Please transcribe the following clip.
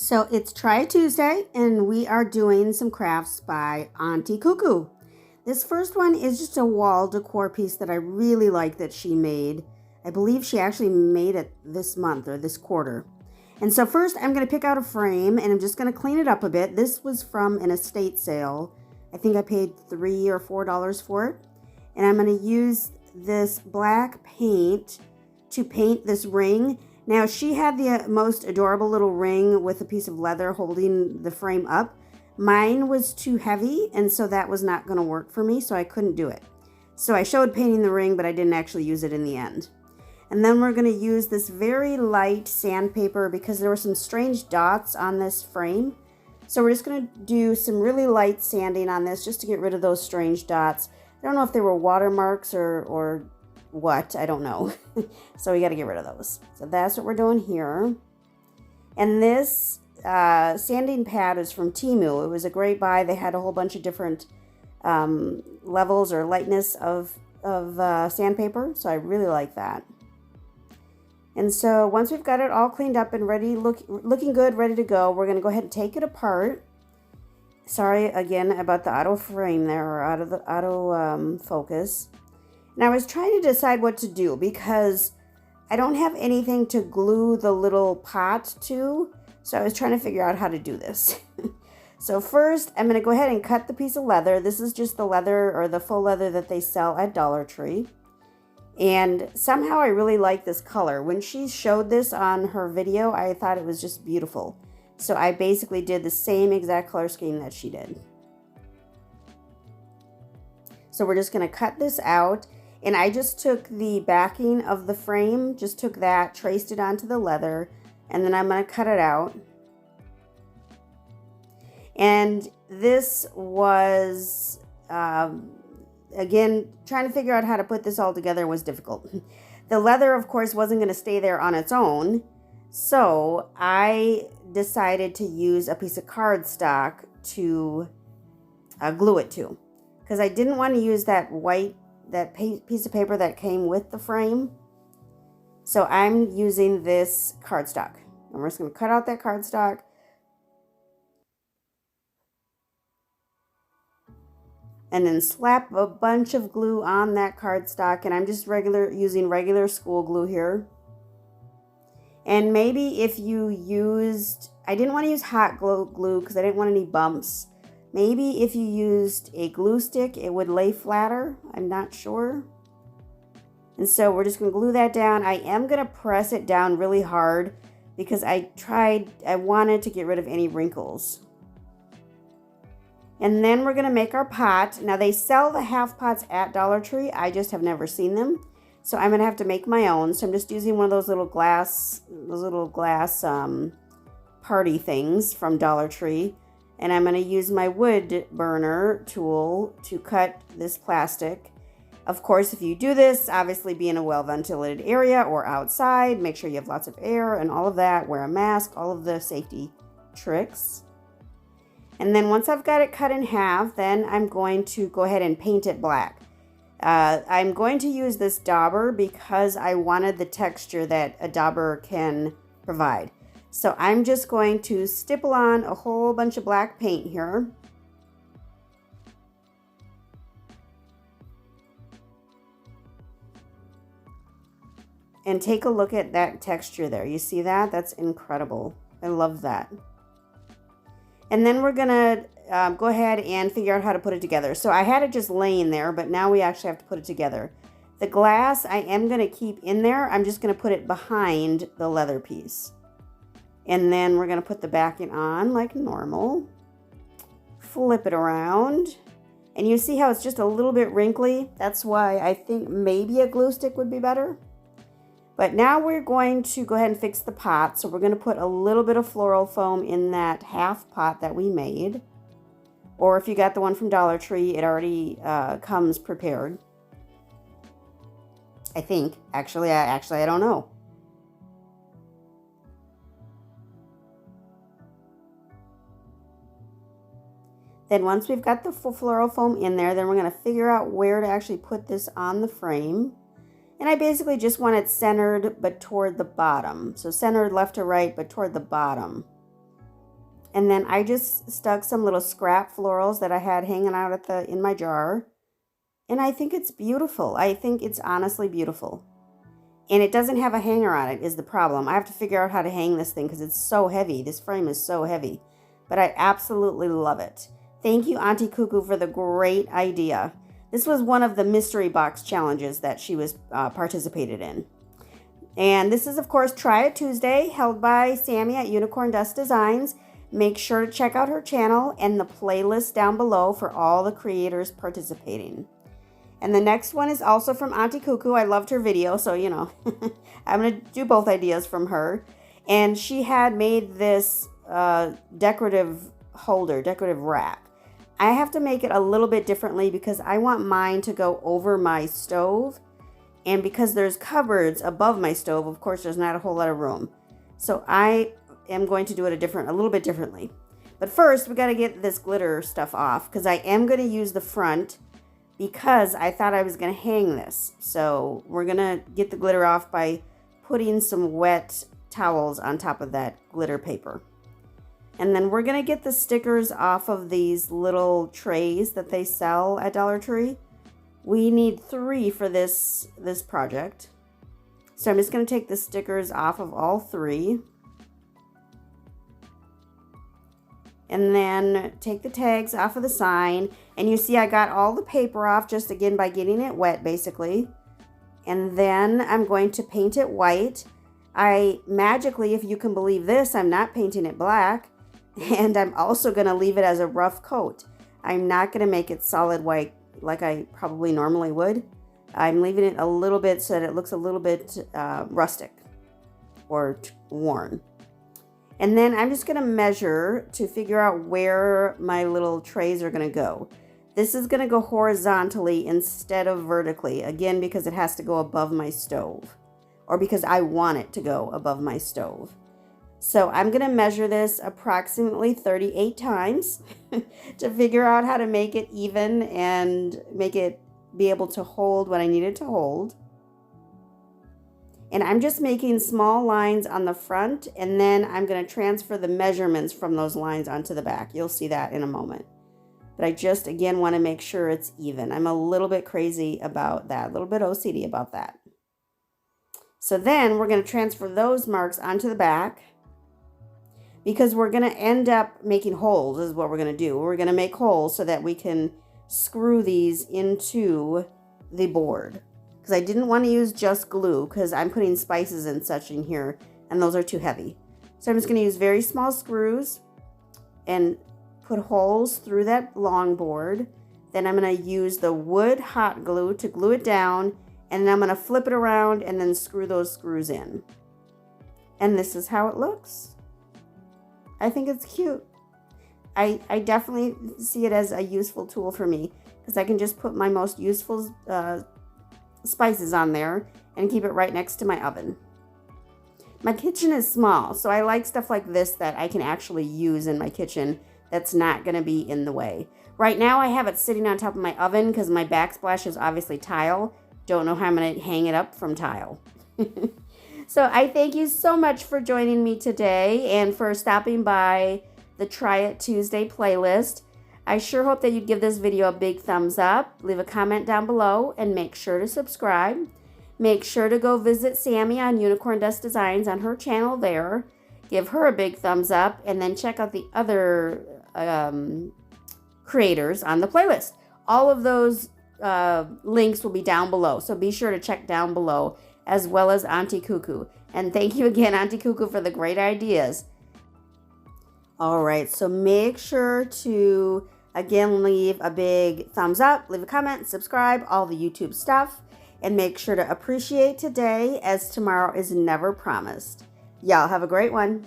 So it's Try Tuesday, and we are doing some crafts by Auntie Coo Coo. This first one is just a wall decor piece that I really like that she made. I believe she actually made it this month or this quarter. And so first I'm going to pick out a frame and I'm just going to clean it up a bit. This was from an estate sale. I think I paid $3 or $4 for it. And I'm going to use this black paint to paint this ring. Now, she had the most adorable little ring with a piece of leather holding the frame up. Mine was too heavy, and so that was not going to work for me, so I couldn't do it. So I showed painting the ring, but I didn't actually use it in the end. And then we're going to use this very light sandpaper because there were some strange dots on this frame. So we're just going to do some really light sanding on this just to get rid of those strange dots. I don't know if they were watermarks or what, I don't know. So we got to get rid of those. So that's what we're doing here. And this sanding pad is from Temu. It was a great buy. They had a whole bunch of different levels or lightness of sandpaper, so I really like that. And so once we've got it all cleaned up and ready, looking good, ready to go, we're going to go ahead and take it apart. Sorry again about the auto frame there, or auto focus. And I was trying to decide what to do because I don't have anything to glue the little pot to. So I was trying to figure out how to do this. So first, I'm going to go ahead and cut the piece of leather. This is just the leather or the faux leather that they sell at Dollar Tree. And somehow I really like this color. When she showed this on her video, I thought it was just beautiful. So I basically did the same exact color scheme that she did. So we're just going to cut this out. And I just took the backing of the frame, just took that, traced it onto the leather, and then I'm going to cut it out. And this was, again, trying to figure out how to put this all together was difficult. The leather, of course, wasn't going to stay there on its own. So I decided to use a piece of cardstock to glue it to. Because I didn't want to use that piece of paper that came with the frame. So I'm using this cardstock. And we're just going to cut out that cardstock. And then slap a bunch of glue on that cardstock. And I'm just using regular school glue here. And maybe if you used, I didn't want to use hot glue because I didn't want any bumps. Maybe if you used a glue stick, it would lay flatter. I'm not sure. And so we're just going to glue that down. I am going to press it down really hard because I wanted to get rid of any wrinkles. And then we're going to make our pot. Now they sell the half pots at Dollar Tree. I just have never seen them. So I'm going to have to make my own. So I'm just using one of those little glass party things from Dollar Tree. And I'm going to use my wood burner tool to cut this plastic. Of course, if you do this, obviously be in a well-ventilated area or outside. Make sure you have lots of air and all of that. Wear a mask, all of the safety tricks. And then once I've got it cut in half, then I'm going to go ahead and paint it black. I'm going to use this dauber because I wanted the texture that a dauber can provide. So I'm just going to stipple on a whole bunch of black paint here. And take a look at that texture there. You see that? That's incredible. I love that. And then we're going to go ahead and figure out how to put it together. So I had it just laying there, but now we actually have to put it together. The glass I am going to keep in there. I'm just going to put it behind the leather piece. And then we're going to put the backing on like normal. Flip it around. And you see how it's just a little bit wrinkly? That's why I think maybe a glue stick would be better. But now we're going to go ahead and fix the pot. So we're going to put a little bit of floral foam in that half pot that we made. Or if you got the one from Dollar Tree, it already comes prepared. I think. Actually, I don't know. Then once we've got the floral foam in there, then we're going to figure out where to actually put this on the frame. And I basically just want it centered but toward the bottom. So centered left to right but toward the bottom. And then I just stuck some little scrap florals that I had hanging out in my jar. And I think it's beautiful. I think it's honestly beautiful. And it doesn't have a hanger on it is the problem. I have to figure out how to hang this thing because it's so heavy. This frame is so heavy. But I absolutely love it. Thank you, Auntie Coo Coo, for the great idea. This was one of the mystery box challenges that she was participated in. And this is, of course, Try It Tuesday, held by Sammy at Unicorn Dust Designs. Make sure to check out her channel and the playlist down below for all the creators participating. And the next one is also from Auntie Coo Coo. I loved her video, so, you know, I'm going to do both ideas from her. And she had made this decorative holder, decorative rack. I have to make it a little bit differently because I want mine to go over my stove. And because there's cupboards above my stove, of course, there's not a whole lot of room. So I am going to do it a little bit differently. But first, we got to get this glitter stuff off because I am going to use the front because I thought I was going to hang this. So we're going to get the glitter off by putting some wet towels on top of that glitter paper. And then we're going to get the stickers off of these little trays that they sell at Dollar Tree. We need 3 for this project. So I'm just going to take the stickers off of all 3. And then take the tags off of the sign. And you see I got all the paper off just again by getting it wet basically. And then I'm going to paint it white. I magically, if you can believe this, I'm not painting it black. And I'm also going to leave it as a rough coat. I'm not going to make it solid white like I probably normally would. I'm leaving it a little bit so that it looks a little bit rustic or worn. And then I'm just going to measure to figure out where my little trays are going to go. This is going to go horizontally instead of vertically, again, because it has to go above my stove, or because I want it to go above my stove. So I'm going to measure this approximately 38 times to figure out how to make it even and make it be able to hold what I need it to hold. And I'm just making small lines on the front, and then I'm going to transfer the measurements from those lines onto the back. You'll see that in a moment. But I just, again, want to make sure it's even. I'm a little bit crazy about that, a little bit OCD about that. So then we're going to transfer those marks onto the back because we're going to end up making holes is what we're going to do. We're going to make holes so that we can screw these into the board. Because I didn't want to use just glue because I'm putting spices and such in here and those are too heavy. So I'm just going to use very small screws and put holes through that long board. Then I'm going to use the wood hot glue to glue it down, and then I'm going to flip it around and then screw those screws in. And this is how it looks. I think it's cute. I definitely see it as a useful tool for me because I can just put my most useful spices on there and keep it right next to my oven. My kitchen is small, so I like stuff like this that I can actually use in my kitchen that's not going to be in the way. Right now I have it sitting on top of my oven because my backsplash is obviously tile. Don't know how I'm going to hang it up from tile. So I thank you so much for joining me today and for stopping by the Try It Tuesday playlist. I sure hope that you'd give this video a big thumbs up, leave a comment down below, and make sure to subscribe. Make sure to go visit Sammy on Unicorn Dust Designs on her channel there. Give her a big thumbs up, and then check out the other creators on the playlist. All of those links will be down below, so be sure to check down below, as well as Auntie Coo Coo. And thank you again, Auntie Coo Coo, for the great ideas. All right, so make sure to, again, leave a big thumbs up, leave a comment, subscribe, all the YouTube stuff, and make sure to appreciate today, as tomorrow is never promised. Y'all have a great one.